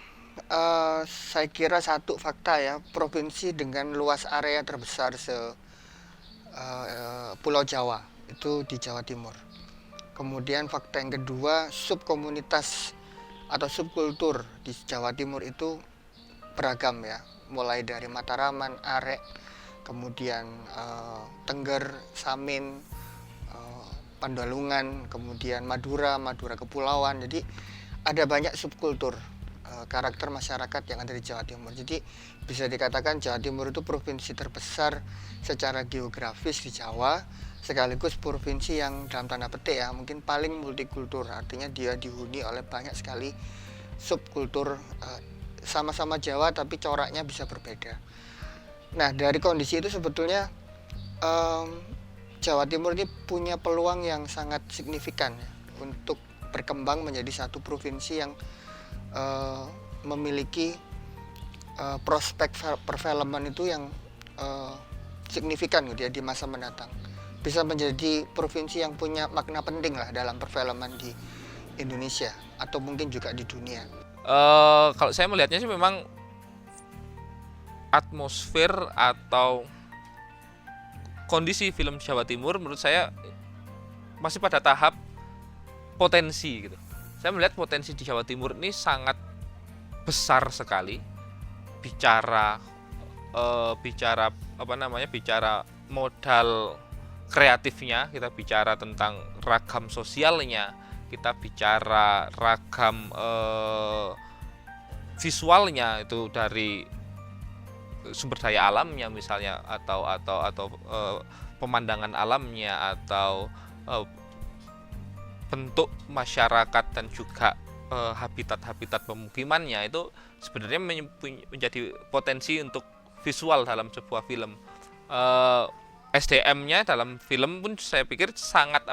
saya kira satu fakta ya, provinsi dengan luas area terbesar Pulau Jawa itu di Jawa Timur. Kemudian fakta yang kedua, subkomunitas atau subkultur di Jawa Timur itu beragam ya, mulai dari Mataraman, Arek, kemudian Tengger, Samin, Pandalungan, kemudian Madura Kepulauan. Jadi ada banyak subkultur karakter masyarakat yang ada di Jawa Timur. Jadi bisa dikatakan Jawa Timur itu provinsi terbesar secara geografis di Jawa, sekaligus provinsi yang dalam tanda petik ya mungkin paling multikultur. Artinya dia dihuni oleh banyak sekali subkultur, sama-sama Jawa tapi coraknya bisa berbeda. Nah, dari kondisi itu sebetulnya Jawa Timur ini punya peluang yang sangat signifikan ya, untuk berkembang menjadi satu provinsi yang memiliki prospek perfilman itu yang signifikan gitu ya di masa mendatang. Bisa menjadi provinsi yang punya makna penting lah dalam perfilman di Indonesia atau mungkin juga di dunia. Kalau saya melihatnya sih memang atmosfer atau kondisi film Jawa Timur menurut saya masih pada tahap potensi gitu. Saya melihat potensi di Jawa Timur ini sangat besar sekali. Bicara modal kreatifnya, kita bicara tentang ragam sosialnya, kita bicara ragam visualnya itu dari sumber daya alamnya misalnya atau pemandangan alamnya atau bentuk masyarakat dan juga habitat-habitat pemukimannya, itu sebenarnya menjadi potensi untuk visual dalam sebuah film. SDM-nya dalam film pun saya pikir sangat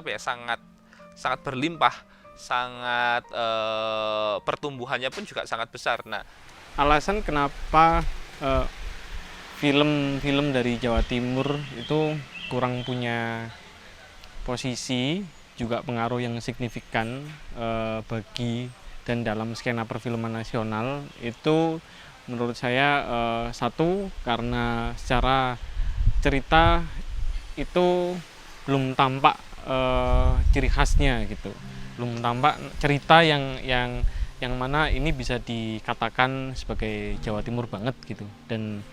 berlimpah, sangat pertumbuhannya pun juga sangat besar. Nah, alasan kenapa film-film dari Jawa Timur itu kurang punya posisi juga pengaruh yang signifikan bagi dan dalam skena perfilman nasional itu menurut saya satu, karena secara cerita itu belum tampak ciri khasnya gitu, belum tampak cerita yang mana ini bisa dikatakan sebagai Jawa Timur banget gitu, dan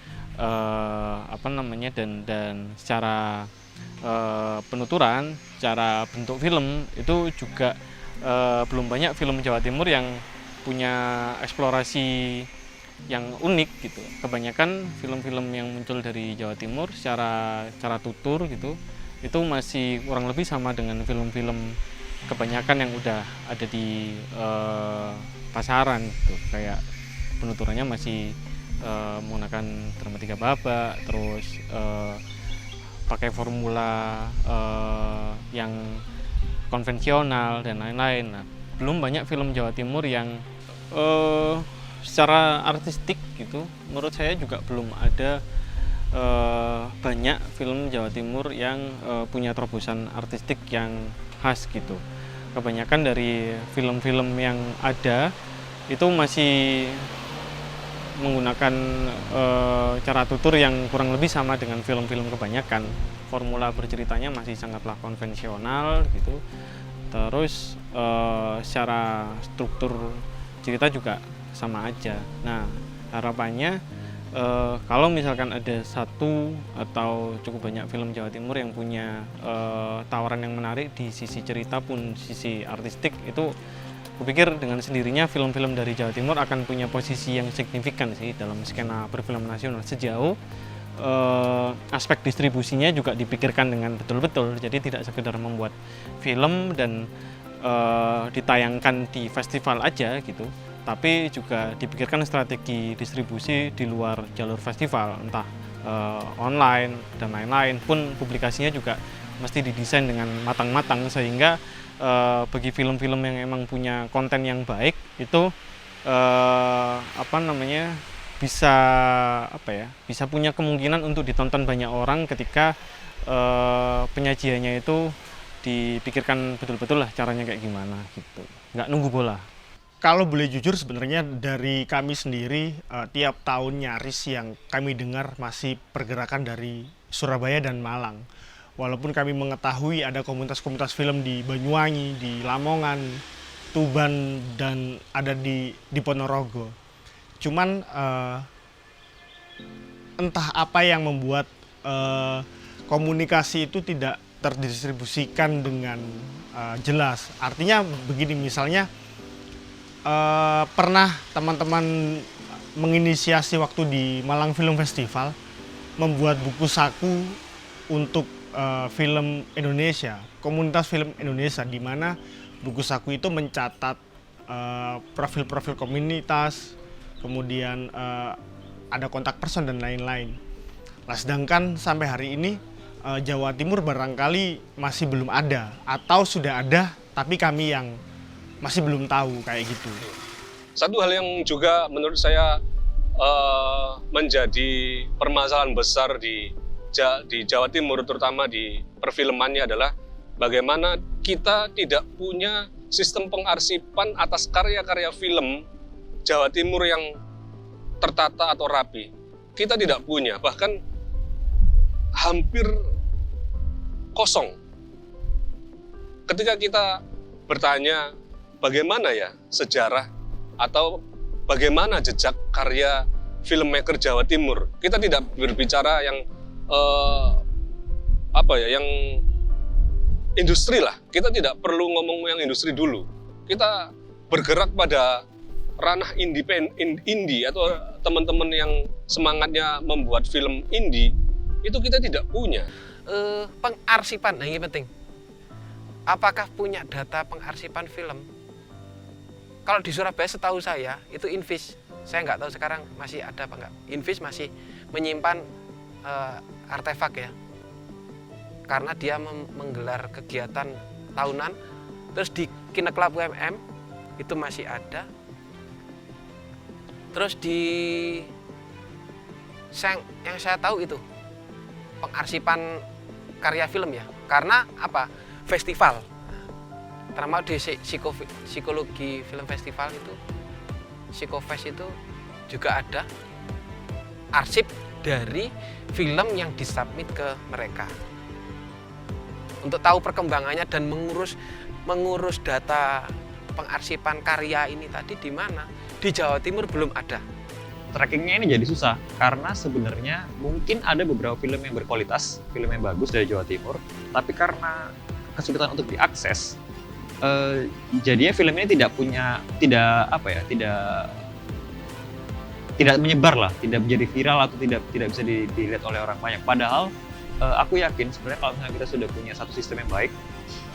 dan secara penuturan, cara bentuk film itu juga belum banyak film Jawa Timur yang punya eksplorasi yang unik gitu. Kebanyakan film-film yang muncul dari Jawa Timur secara tutur gitu itu masih kurang lebih sama dengan film-film kebanyakan yang udah ada di pasaran gitu. Kayak penuturannya masih menggunakan drama 3 babak, terus pakai formula yang konvensional dan lain-lain. Nah, belum banyak film Jawa Timur yang secara artistik gitu, menurut saya juga belum ada banyak film Jawa Timur yang punya terobosan artistik yang khas gitu. Kebanyakan dari film-film yang ada itu masih menggunakan cara tutur yang kurang lebih sama dengan film-film kebanyakan. Formula berceritanya masih sangatlah konvensional gitu. Terus secara struktur cerita juga sama aja. Nah, harapannya kalau misalkan ada satu atau cukup banyak film Jawa Timur yang punya tawaran yang menarik di sisi cerita pun sisi artistik, itu kupikir dengan sendirinya film-film dari Jawa Timur akan punya posisi yang signifikan sih dalam skena perfilman nasional, sejauh aspek distribusinya juga dipikirkan dengan betul-betul. Jadi tidak sekedar membuat film dan ditayangkan di festival aja gitu, tapi juga dipikirkan strategi distribusi di luar jalur festival, entah online dan lain-lain. Pun publikasinya juga mesti didesain dengan matang-matang, sehingga bagi film-film yang emang punya konten yang baik itu bisa punya kemungkinan untuk ditonton banyak orang ketika penyajiannya itu dipikirkan betul-betul lah caranya kayak gimana gitu, nggak nunggu bola. Kalau boleh jujur, sebenarnya dari kami sendiri tiap tahun nyaris yang kami dengar masih pergerakan dari Surabaya dan Malang. Walaupun kami mengetahui ada komunitas-komunitas film di Banyuwangi, di Lamongan, Tuban, dan ada di Ponorogo. Cuman entah apa yang membuat komunikasi itu tidak terdistribusikan dengan jelas. Artinya begini, misalnya pernah teman-teman menginisiasi waktu di Malang Film Festival membuat buku saku untuk film Indonesia, komunitas film Indonesia, di mana buku saku itu mencatat profil-profil komunitas, kemudian ada kontak person dan lain-lain. Nah, sedangkan sampai hari ini Jawa Timur barangkali masih belum ada, atau sudah ada tapi kami yang masih belum tahu kayak gitu. Satu hal yang juga menurut saya menjadi permasalahan besar di Jawa Timur, terutama di perfilmannya, adalah bagaimana kita tidak punya sistem pengarsipan atas karya-karya film Jawa Timur yang tertata atau rapi. Kita tidak punya, bahkan hampir kosong. Ketika kita bertanya bagaimana ya sejarah atau bagaimana jejak karya filmmaker Jawa Timur, kita tidak berbicara yang yang industri lah. Kita tidak perlu ngomong yang industri dulu. Kita bergerak pada ranah indie atau teman-teman yang semangatnya membuat film indie, itu kita tidak punya. Pengarsipan, nah ini penting. Apakah punya data pengarsipan film? Kalau di Surabaya setahu saya itu Invis. Saya nggak tahu sekarang masih ada apa nggak. Invis masih menyimpan artefak ya. Karena dia menggelar kegiatan tahunan. Terus di Kineklab UMM itu masih ada. Terus yang saya tahu itu pengarsipan karya film ya. Karena apa? Festival. Terutama di psikologi film festival itu, Psikofest itu juga ada arsip dari film yang disubmit ke mereka. Untuk tahu perkembangannya dan mengurus data pengarsipan karya ini tadi di mana? Di Jawa Timur belum ada. trackingnya ini jadi susah karena sebenarnya mungkin ada beberapa film yang berkualitas, film yang bagus dari Jawa Timur, tapi karena kesulitan untuk diakses, jadinya film ini tidak menyebar lah, tidak menjadi viral atau tidak bisa dilihat oleh orang banyak. Padahal aku yakin sebenarnya kalau misalnya kita sudah punya satu sistem yang baik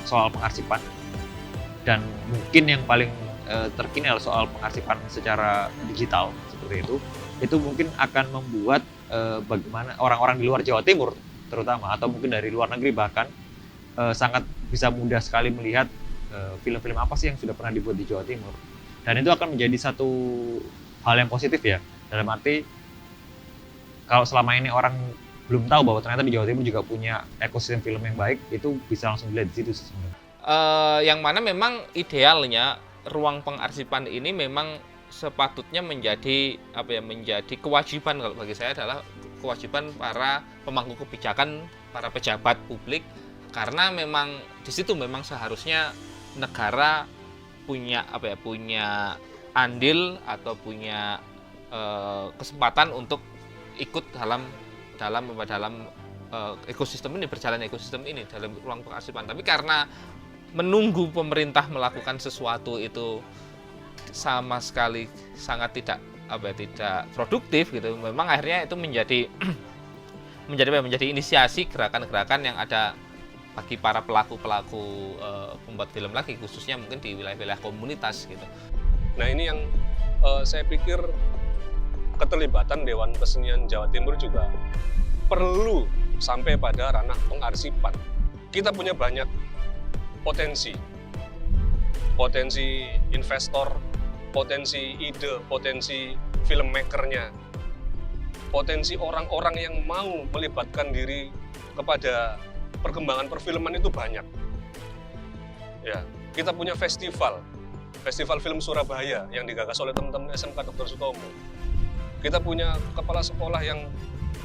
soal pengarsipan, dan mungkin yang paling terkini adalah soal pengarsipan secara digital seperti itu mungkin akan membuat bagaimana orang-orang di luar Jawa Timur terutama, atau mungkin dari luar negeri bahkan, sangat bisa mudah sekali melihat film-film apa sih yang sudah pernah dibuat di Jawa Timur. Dan itu akan menjadi satu hal yang positif ya, dalam arti kalau selama ini orang belum tahu bahwa ternyata di Jawa Timur juga punya ekosistem film yang baik, itu bisa langsung dilihat di situ sebenarnya. Yang mana memang idealnya ruang pengarsipan ini memang sepatutnya menjadi menjadi kewajiban, kalau bagi saya adalah kewajiban para pemangku kebijakan, para pejabat publik, karena memang di situ memang seharusnya negara punya punya andil atau punya kesempatan untuk ikut dalam ekosistem ini, berjalan ekosistem ini dalam ruang pengarsipan. Tapi karena menunggu pemerintah melakukan sesuatu itu sama sekali sangat tidak produktif gitu. Memang akhirnya itu menjadi inisiasi gerakan-gerakan yang ada bagi para pelaku-pelaku pembuat film lagi, khususnya mungkin di wilayah-wilayah komunitas gitu. Nah, ini yang saya pikir keterlibatan Dewan Kesenian Jawa Timur juga perlu sampai pada ranah pengarsipan. Kita punya banyak potensi investor, potensi ide, potensi filmmakernya, potensi orang-orang yang mau melibatkan diri kepada perkembangan perfilman itu banyak. Ya, kita punya festival film Surabaya yang digagas oleh teman-teman SMK Dr. Sutomo. Kita punya kepala sekolah yang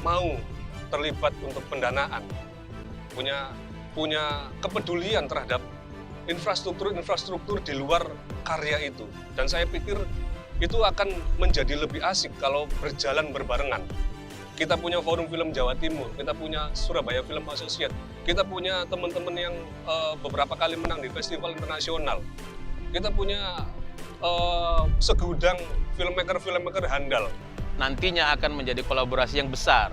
mau terlibat untuk pendanaan, punya kepedulian terhadap infrastruktur di luar karya itu. Dan saya pikir itu akan menjadi lebih asik kalau berjalan berbarengan. Kita punya Forum Film Jawa Timur, kita punya Surabaya Film Associate, kita punya teman-teman yang beberapa kali menang di festival internasional. Kita punya segudang filmmaker handal. Nantinya akan menjadi kolaborasi yang besar.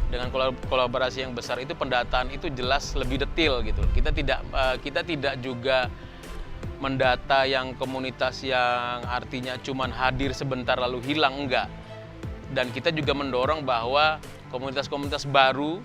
Dengan kolaborasi yang besar itu pendataan itu jelas lebih detail gitu. Kita tidak juga mendata yang komunitas yang artinya cuman hadir sebentar lalu hilang, enggak. Dan kita juga mendorong bahwa komunitas-komunitas baru,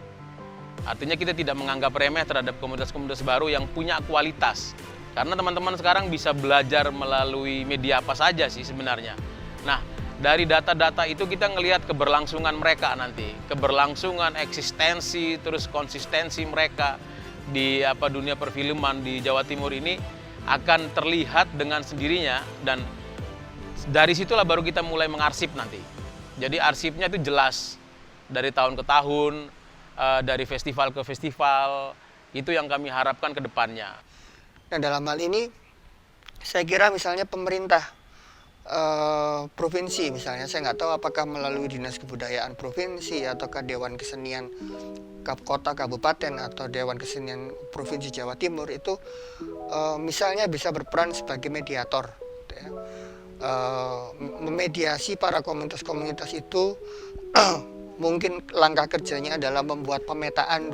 artinya kita tidak menganggap remeh terhadap komunitas-komunitas baru yang punya kualitas. Karena teman-teman sekarang bisa belajar melalui media apa saja sih sebenarnya. Nah, dari data-data itu kita ngelihat keberlangsungan mereka nanti, keberlangsungan eksistensi, terus konsistensi mereka di dunia perfilman di Jawa Timur ini akan terlihat dengan sendirinya, dan dari situlah baru kita mulai mengarsip nanti. Jadi arsipnya itu jelas dari tahun ke tahun, dari festival ke festival, itu yang kami harapkan ke depannya. Nah, dalam hal ini saya kira misalnya pemerintah provinsi misalnya, saya nggak tahu apakah melalui Dinas Kebudayaan Provinsi ataukah Dewan Kesenian Kota Kabupaten atau Dewan Kesenian Provinsi Jawa Timur itu misalnya bisa berperan sebagai mediator, ya. Memediasi para komunitas-komunitas itu. Mungkin langkah kerjanya adalah membuat pemetaan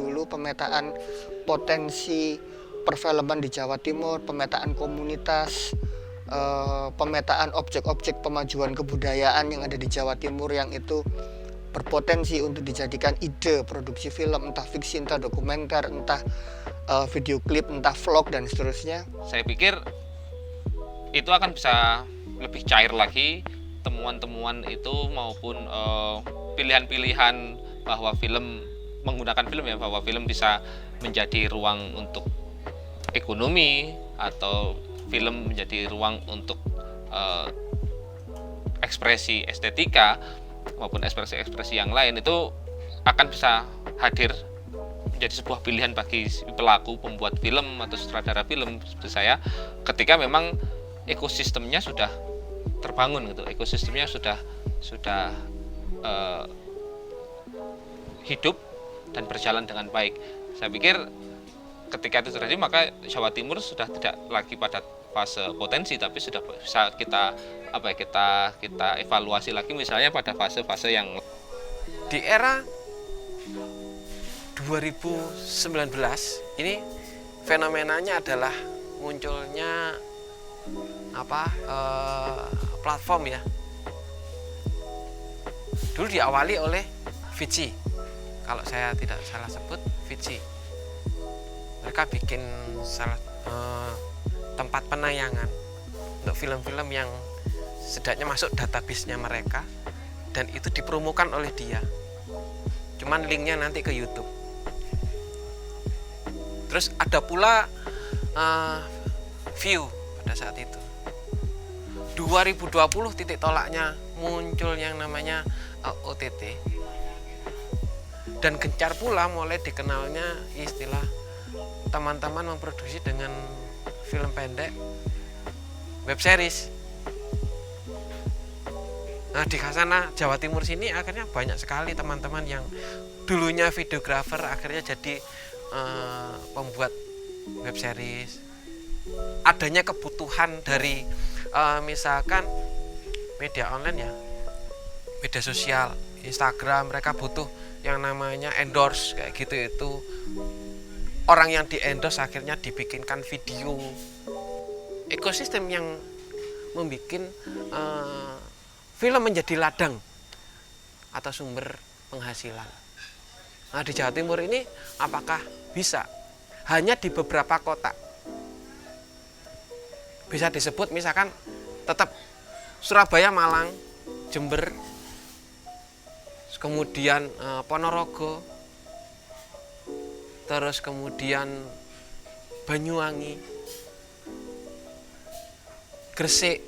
potensi perfilman di Jawa Timur, pemetaan komunitas, pemetaan objek-objek pemajuan kebudayaan yang ada di Jawa Timur yang itu berpotensi untuk dijadikan ide produksi film, entah fiksi, entah dokumenter, entah video klip, entah vlog, dan seterusnya. Saya pikir itu akan bisa lebih cair lagi temuan-temuan itu maupun pilihan-pilihan bahwa film menggunakan film ya, bahwa film bisa menjadi ruang untuk ekonomi atau film menjadi ruang untuk ekspresi estetika maupun ekspresi-ekspresi yang lain, itu akan bisa hadir menjadi sebuah pilihan bagi pelaku pembuat film atau sutradara film seperti saya, ketika memang ekosistemnya sudah terbangun gitu, ekosistemnya sudah hidup dan berjalan dengan baik. Saya pikir ketika itu terjadi maka Jawa Timur sudah tidak lagi pada fase potensi, tapi sudah bisa kita evaluasi lagi misalnya pada fase-fase yang di era 2019 ini fenomenanya adalah munculnya platform ya. Dulu diawali oleh Vici, kalau saya tidak salah sebut Vici. Mereka bikin tempat penayangan untuk film-film yang setidaknya masuk database-nya mereka, dan itu dipromokan oleh dia. Cuman linknya nanti ke YouTube. Terus ada pula View pada saat itu. 2020 titik tolaknya muncul yang namanya OTT. Dan gencar pula mulai dikenalnya istilah teman-teman memproduksi dengan film pendek web series. Nah, di sana Jawa Timur sini akhirnya banyak sekali teman-teman yang dulunya videografer akhirnya jadi pembuat web series. Adanya kebutuhan dari misalkan media online ya, media sosial, Instagram, mereka butuh yang namanya endorse kayak gitu. Itu orang yang di endorse akhirnya dibikinkan video. Ekosistem yang membuat film menjadi ladang atau sumber penghasilan. Nah, di Jawa Timur ini apakah bisa? Hanya di beberapa kota. Bisa disebut misalkan tetap Surabaya, Malang, Jember, kemudian Ponorogo, terus kemudian Banyuwangi, Gresik,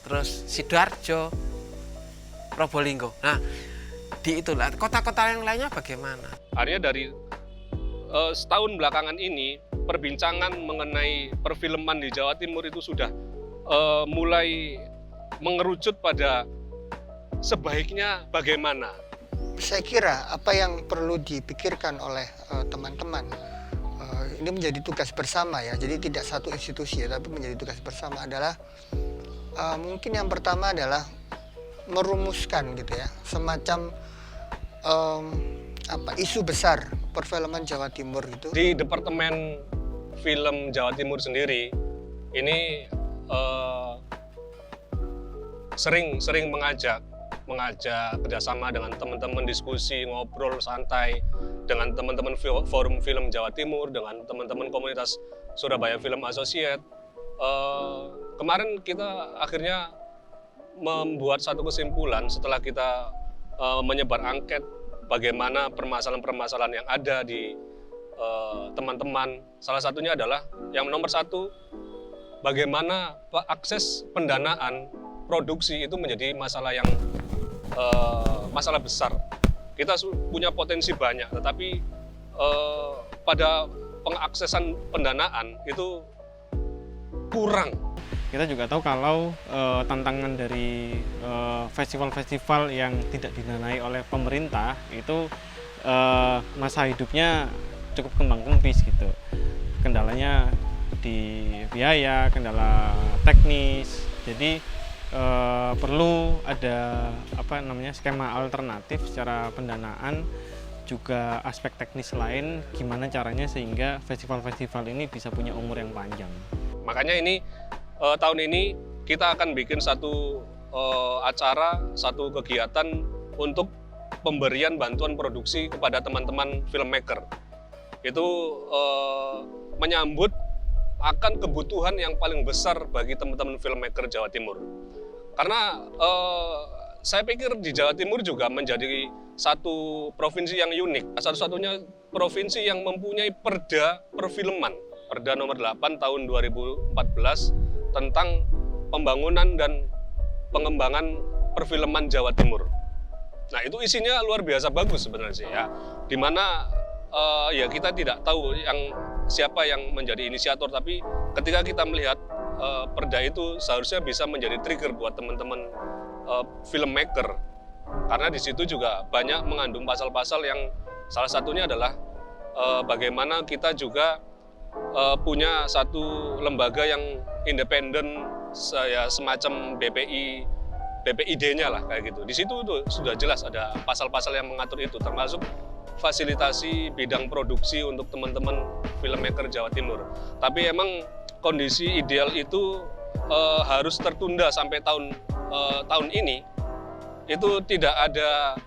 terus Sidoarjo, Probolinggo. Nah, di itulah kota-kota yang lainnya bagaimana? Artinya dari setahun belakangan ini perbincangan mengenai perfilman di Jawa Timur itu sudah mulai mengerucut pada sebaiknya bagaimana. Saya kira apa yang perlu dipikirkan oleh teman-teman ini menjadi tugas bersama ya. Jadi tidak satu institusi ya, tapi menjadi tugas bersama adalah mungkin yang pertama adalah merumuskan gitu ya, semacam isu besar perfilman Jawa Timur gitu. Di Departemen Film Jawa Timur sendiri ini sering mengajak kerjasama dengan teman-teman, diskusi, ngobrol santai dengan teman-teman forum film Jawa Timur, dengan teman-teman komunitas Surabaya Film Associate. Kemarin kita akhirnya membuat satu kesimpulan setelah kita menyebar angket bagaimana permasalahan-permasalahan yang ada di teman-teman. Salah satunya adalah yang nomor satu, bagaimana akses pendanaan produksi itu menjadi masalah yang masalah besar. Kita punya potensi banyak, tetapi pada pengaksesan pendanaan itu kurang. Kita juga tahu kalau tantangan dari festival-festival yang tidak didanai oleh pemerintah itu masa hidupnya cukup kembang-kempis gitu. Kendalanya di biaya, kendala teknis. Jadi perlu ada skema alternatif secara pendanaan, juga aspek teknis lain gimana caranya sehingga festival-festival ini bisa punya umur yang panjang. Makanya ini tahun ini kita akan bikin satu acara, satu kegiatan untuk pemberian bantuan produksi kepada teman-teman filmmaker. Itu menyambut akan kebutuhan yang paling besar bagi teman-teman filmmaker Jawa Timur. Karena saya pikir di Jawa Timur juga menjadi satu provinsi yang unik, satu-satunya provinsi yang mempunyai perda perfilman, Perda nomor 8 tahun 2014 tentang pembangunan dan pengembangan perfilman Jawa Timur. Nah, itu isinya luar biasa bagus sebenarnya sih ya. Dimana ya kita tidak tahu siapa yang menjadi inisiator, tapi ketika kita melihat perda itu seharusnya bisa menjadi trigger buat teman-teman filmmaker, karena di situ juga banyak mengandung pasal-pasal yang salah satunya adalah bagaimana kita juga punya satu lembaga yang independen, semacam BPID-nya lah kayak gitu. Di situ tuh sudah jelas ada pasal-pasal yang mengatur itu, termasuk fasilitasi bidang produksi untuk teman-teman filmmaker Jawa Timur. Tapi emang kondisi ideal itu harus tertunda sampai tahun ini. Itu tidak ada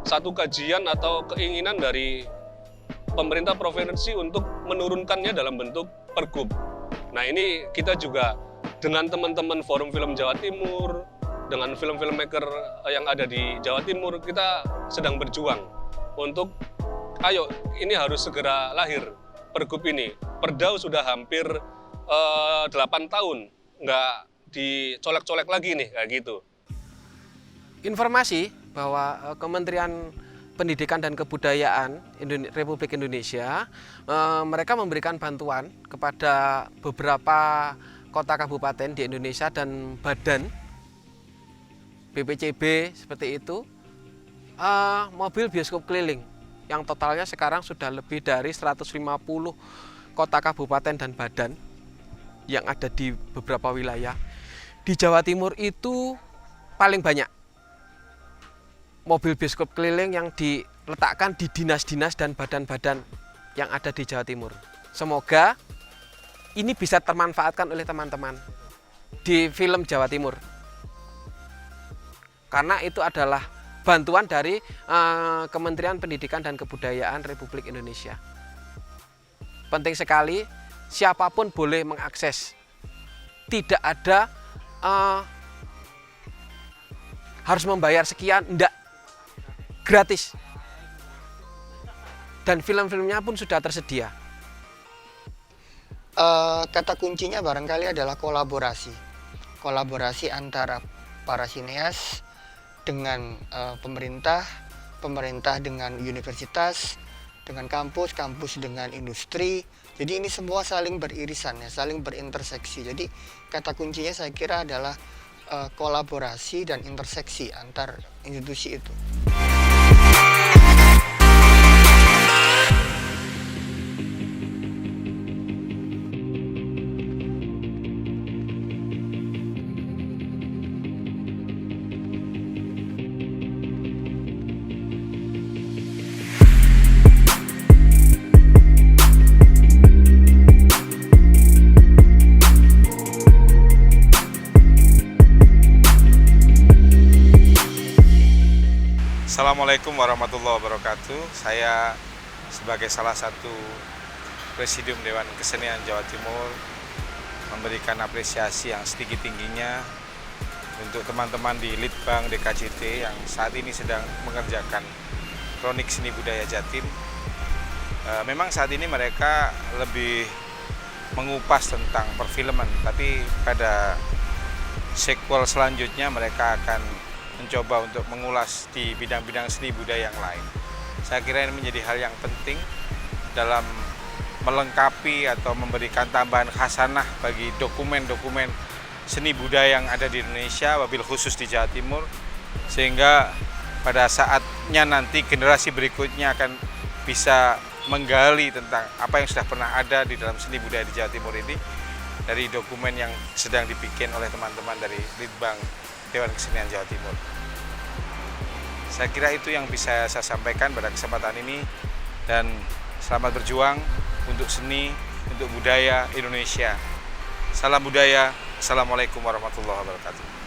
satu kajian atau keinginan dari pemerintah provinsi untuk menurunkannya dalam bentuk pergub. Nah, ini kita juga dengan teman-teman Forum Film Jawa Timur, dengan film-filmmaker yang ada di Jawa Timur, kita sedang berjuang untuk ayo ini harus segera lahir pergub ini. Perda sudah hampir 8 tahun nggak dicolek-colek lagi nih kayak gitu. Informasi bahwa Kementerian Pendidikan dan Kebudayaan Republik Indonesia mereka memberikan bantuan kepada beberapa kota kabupaten di Indonesia dan badan BPCB seperti itu, mobil bioskop keliling yang totalnya sekarang sudah lebih dari 150 kota kabupaten dan badan yang ada di beberapa wilayah. Di Jawa Timur itu paling banyak mobil bioskop keliling yang diletakkan di dinas-dinas dan badan-badan yang ada di Jawa Timur. Semoga ini bisa termanfaatkan oleh teman-teman di film Jawa Timur. Karena itu adalah bantuan dari Kementerian Pendidikan dan Kebudayaan Republik Indonesia. Penting sekali, siapapun boleh mengakses. Tidak ada harus membayar sekian, enggak. Gratis. Dan film-filmnya pun sudah tersedia. Kata kuncinya barangkali adalah kolaborasi. Kolaborasi antara para sineas dengan pemerintah, pemerintah dengan universitas, dengan kampus, kampus dengan industri. Jadi ini semua saling beririsan ya, saling berinterseksi. Jadi kata kuncinya saya kira adalah kolaborasi dan interseksi antar institusi itu. Assalamualaikum warahmatullahi wabarakatuh. Saya sebagai salah satu Presidium Dewan Kesenian Jawa Timur memberikan apresiasi yang setinggi-tingginya untuk teman-teman di Litbang DKJT yang saat ini sedang mengerjakan Kronik Seni Budaya Jatim. Memang saat ini mereka lebih mengupas tentang perfilman, tapi pada sequel selanjutnya mereka akan mencoba untuk mengulas di bidang-bidang seni budaya yang lain. Saya kira ini menjadi hal yang penting dalam melengkapi atau memberikan tambahan khasanah bagi dokumen-dokumen seni budaya yang ada di Indonesia, wabil khusus di Jawa Timur, sehingga pada saatnya nanti generasi berikutnya akan bisa menggali tentang apa yang sudah pernah ada di dalam seni budaya di Jawa Timur ini dari dokumen yang sedang dibikin oleh teman-teman dari Litbang Dewan Kesenian Jawa Timur. Saya kira itu yang bisa saya sampaikan pada kesempatan ini, dan selamat berjuang untuk seni, untuk budaya Indonesia. Salam budaya. Assalamualaikum warahmatullahi wabarakatuh.